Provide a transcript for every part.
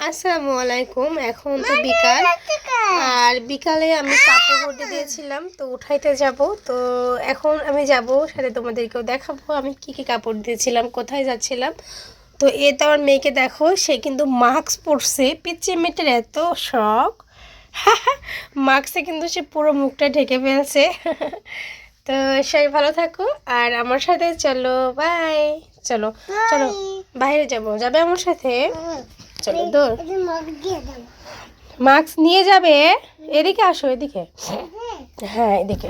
আসসালামু আলাইকুম। এখন তো বিকাল, আর বিকালে আমি কাপড় পরতে দিয়েছিলাম, তো উঠাইতে যাব। তো এখন আমি যাব, সাথে তোমাদেরকেও দেখাবো আমি কি কি কাপড় দিয়েছিলাম, কোথায় যাচ্ছিলাম। তো এ তো আমার মেয়েকে দেখো, সে কিন্তু মাস্ক পরছে। পিচ্চি মেয়েটার এত শখ, মাস্কে কিন্তু সে পুরো মুখটা ঢেকে ফেলছে। তো সবাই ভালো থাকো, আর আমার সাথে চলো। বাই। চলো চলো, বাইরে যাবে আমার সাথে। চলো দৌড়। মাস্ক নিয়ে যাবে। এদিকে আসো, এদিকে। হ্যাঁ, এদিকে।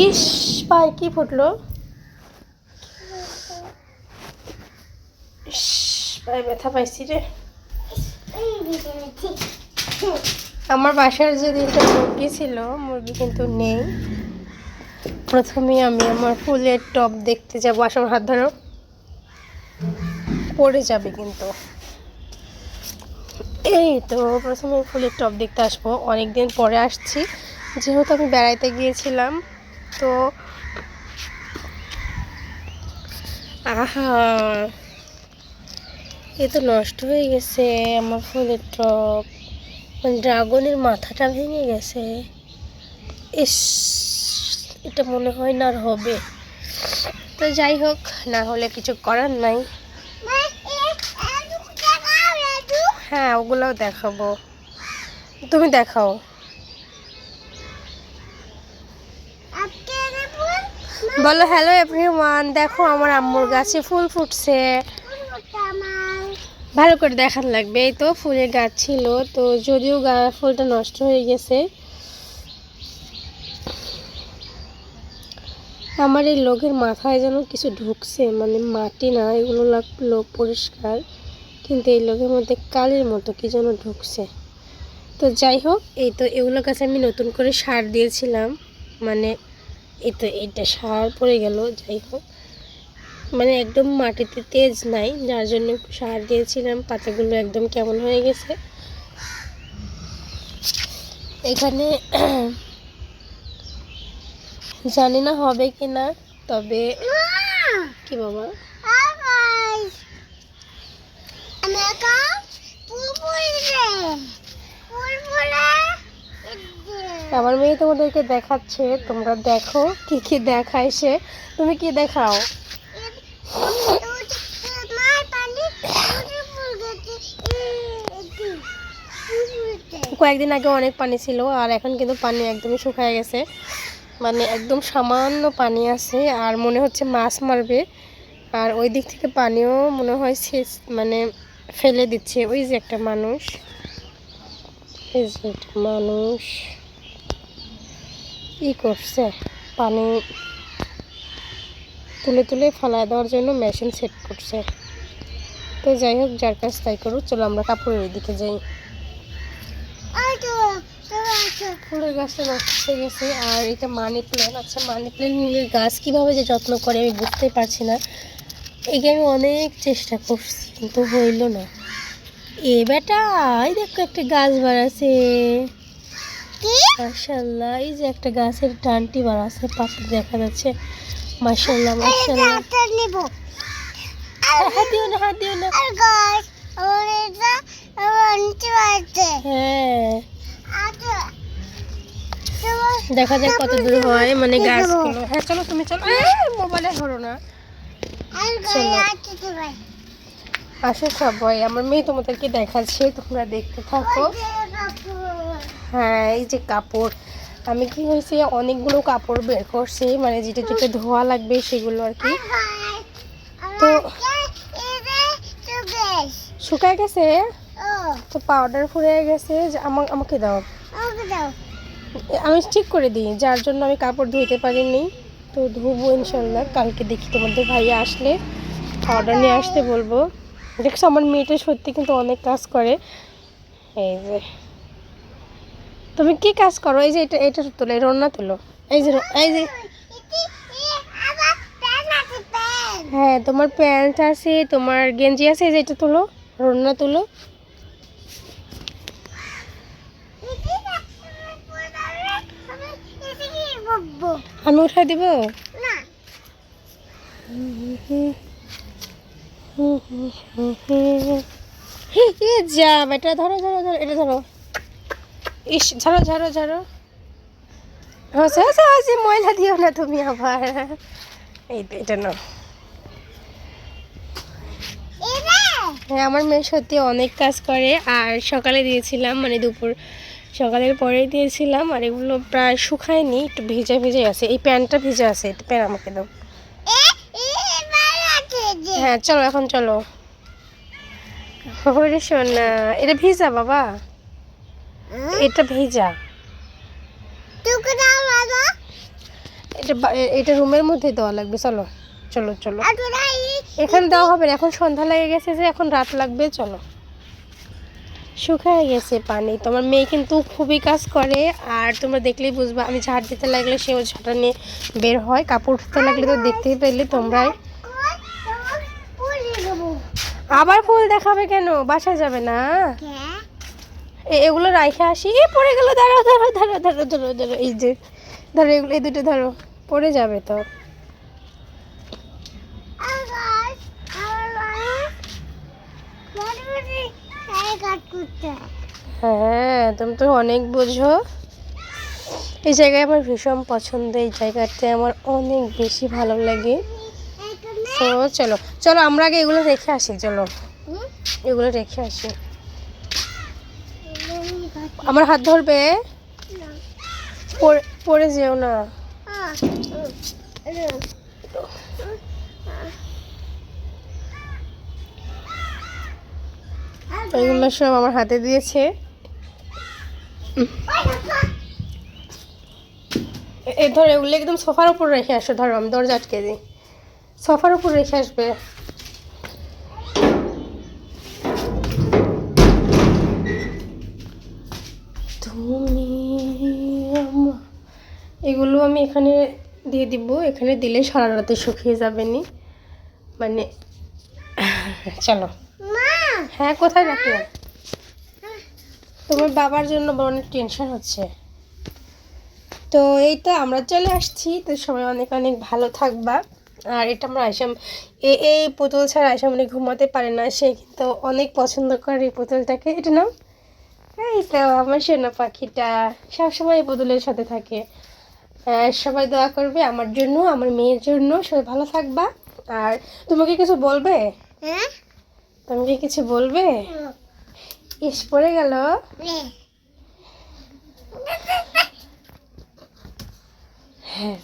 ইস, পায়ে কি ফুটলো। ইস, পায়ে ব্যথা পাইছি রে। আমার বাসার যে দিনটা মুরগি ছিল, মুরগি কিন্তু নেই। প্রথমে আমি আমার ফুলের টব দেখতে যাবো। আসো, হাত ধরো, পড়ে যাবে কিন্তু। এই তো প্রথমে ফুলের টব দেখতে আসবো, অনেকদিন পরে আসছি, যেহেতু আমি বেড়াইতে গিয়েছিলাম। তো আহা, এ তো নষ্ট হয়ে গেছে আমার ফুলের টব। ড্রাগনের মাথাটা ভেঙে গেছে। ইস, এটা মনে হয় না আর হবে। তো যাই হোক, না হলে কিছু করার নাই। হ্যাঁ, ওগুলোও দেখাবো, তুমি দেখাও। বলো হ্যালো এভরিওয়ান, দেখো আমার আম্মুর গাছে ফুল ফুটছে। ভালো করে দেখান লাগবে। এই তো ফুলের গাছ ছিল, তো যদিও ফুলটা নষ্ট হয়ে গেছে। আমার এই লোকের মাথায় যেন কিছু ঢুকছে, মানে মাটি না, এগুলো লাগলো পরিষ্কার, কিন্তু এই লোকের মধ্যে কালির মতো কি যেন ঢুকছে। তো যাই হোক, এই তো এগুলোর কাছে আমি নতুন করে সার দিয়েছিলাম, মানে এই তো এটা সার পড়ে গেল। যাই হোক, মানে একদম মাটিতে তেজ নাই, যার জন্য একটু সার দিয়েছিলাম। পাতাগুলো একদম কেমন হয়ে গেছে। এখানে জানি না হবে কি না, তবে কি বাবা, আমার মেয়ে তোমাদেরকে দেখাচ্ছে, তোমরা দেখো কি কি দেখায় সে। তুমি কি দেখাও? কয়েকদিন আগে অনেক পানি ছিল, আর এখন কিন্তু পানি একদমই শুকায় গেছে, মানে একদম সামান্য পানি আছে, আর মনে হচ্ছে মাছ মারবে। আর ওই দিক থেকে পানিও মনে হয় শেষ, মানে ফেলে দিচ্ছে। ওই যে একটা মানুষ, এই যে একটা মানুষ ই করছে, পানি তুলে তুলে ফেলায় দেওয়ার জন্য মেশিন সেট করছে। তো যাই হোক, যার কাজ তাই করুক। চলো আমরা কাপড়ের দিকে যাই। ফুলের গাছটা নষ্ট হয়ে গেছে, আর এটা মানি প্ল্যান্ট। আচ্ছা, মানি প্ল্যান্টের গাছ কীভাবে যে যত্ন করে আমি বুঝতে পারছি না। একে আমি অনেক চেষ্টা করছি, কিন্তু হইল না। এ বেটা, এই দেখো একটা গাছ বাড়াছে। মাশাআল্লাহ, এই যে একটা গাছের টানটি বাড়াছে, পাতা দেখা যাচ্ছে। মাশাআল্লাহ মাশাআল্লাহ। হাত দিও না, হাত দিও না। হ্যাঁ, দেখা যাক কত দূর হয়, মানে গাছগুলো। হ্যাঁ চলো, তুমি চলো, মোবাইলে ধরো না। আসো সবাই, আমার মেয়ে তোমাদেরকে দেখাচ্ছে, তোমরা দেখতে থাকো। হ্যাঁ, এই যে কাপড়, আমি কি হয়েছে অনেকগুলো কাপড় বের করছি, মানে যেটা যেটা ধোয়া লাগবে সেগুলো আর কি। তো শুকায় গেছে, তো পাউডার ফুরে গেছে। আমাকে দাও, আমি ঠিক করে দিই, যার জন্য আমি কাপড় ধুইতে পারিনি। তো ধুবো ইনশাল্লাহ কালকে, দেখি তোমাদের ভাইয়া আসলে পাউডার নিয়ে আসতে বলবো। দেখছো আমার মেয়েটা সত্যি কিন্তু অনেক কাজ করে। এই যে তুমি কি কাজ করো? এই যে এটা তোলো, রান্না তোলো। এই যে হ্যাঁ, তোমার প্যান্ট আছে, তোমার গেঞ্জি আছে, এই যে এটা তোলো, রান্না তোলো। আমি উঠাই দিব। এ যা এটা ধরো ধরো ধরো, এটা ধরো। ইস, ঝাড়ো ঝাড়ো ঝাড়ো। হচ্ছে হচ্ছে হচ্ছে, ময়লা দিও না তুমি আবার। এই তো, এটা নাও। হ্যাঁ, আমার মেয়ে সত্যি অনেক কাজ করে। আর সকালে দিয়েছিলাম, মানে দুপুর সকালের পরেই দিয়েছিলাম। আর এগুলো প্রায় শুকায়নি, একটু ভিজে ভিজে আছে। এই প্যান্টটা ভিজে আছে, এটা প্যান্ট আমাকে দাও। হ্যাঁ চলো, এখন চলো। ওরে শোনা, এটা ভিজা বাবা, এটা ভিজা। এটা রুমের মধ্যে দেওয়া লাগবে। চলো চলো চলো, এখানে দেওয়া হবে না, এখন সন্ধ্যা লেগে গেছে, যে এখন রাত লাগবে। চলো, শুকায় গেছে পানি। তোমার মেয়ে কিন্তু খুবই কাজ করে। আর তোমরা দেখলেই বুঝবা, আমি ঝাড় দিতে লাগলে সেও ঝাঁটা নিয়ে বের হয়, কাপড় ধুতে লাগলে তো দেখতেই পেলে তোমরাই। আবার ফুল দেখাবে কেন? বাসায় যাবে না? এগুলো রাইখে আসি। এ পড়ে গেল, দাঁড়াও দাঁড়াও দাঁড়াও দাঁড়াও ধরো ধরো, এই যে ধরো, এগুলো এই দুটো ধরো, পড়ে যাবে তো। হ্যাঁ, তুমি তো অনেক বোঝো। এই জায়গায় আমার ভীষণ পছন্দ, এই জায়গাতে আমার অনেক বেশি ভালো লাগে। তো চলো চলো, আমরা আগে এগুলো রেখে আসি। চলো, এগুলো রেখে আসি। আমার হাত ধরবে, পড়ে যেও না। এগুলো সব আমার হাতে দিয়েছে। ধরো, এগুলো একদম সোফার উপর রেখে আসো। ধরো, আমি দরজা আটকে দিই, সোফার উপর রেখে আসবে। তুমি এগুলো আমি এখানে দিয়ে দিব, এখানে দিলে সারা রাতে শুকিয়ে যাবে নি, মানে। চলো। হ্যাঁ, কোথায় রাখলাম? তোমার বাবার জন্য অনেক টেনশন হচ্ছে। তো এই তো আমরা চলে আসছি। তো সবাই অনেক অনেক ভালো থাকবা। আর এটা আমরা আয়সাম, এই পুতুল ছাড়া আয়সাম মানে ঘুমাতে পারে না। সে কিন্তু অনেক পছন্দ করে এই পুতুলটাকে। এটা নাও। এই তো আমার সোনা পাখিটা সবসময় এই পুতুলের সাথে থাকে। সবাই দোয়া করবে আমার জন্য, আমার মেয়ের জন্য। সবাই ভালো থাকবা। আর তোমাকে কিছু বলবে? তুমি কি কিছু বলবে? ইস, পড়ে গেল। হ্যাঁ,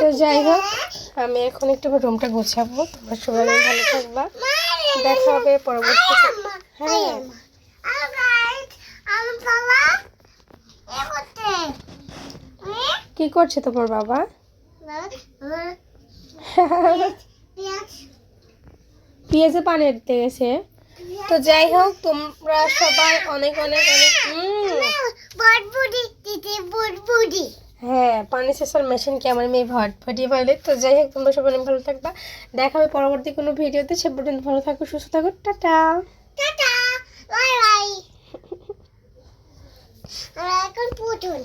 তো যাই হোক, আমি এখন একটু রুমটা গোছাবো। তোমার সবাই ভালো থাকবা। দেখা হবে পরবর্তীতে। হ্যাঁ, কি করছে তোমার বাবা? পেঁয়াজে পানি দিতে গেছে। তো যাই হোক, তোমরা সবাই অনেক অনেক অনেক হ্যাঁ, পানি সেচার মেশিনকে আমার মেয়ে ভটভটি বলে। তো যাই হোক, তোমরা সবাই অনেক ভালো থাকবা। দেখা হবে পরবর্তী কোনো ভিডিওতে। সে পর্যন্ত ভালো থাকো, সুস্থ থাকো। Tata tata, bye bye. এখন পুতুল।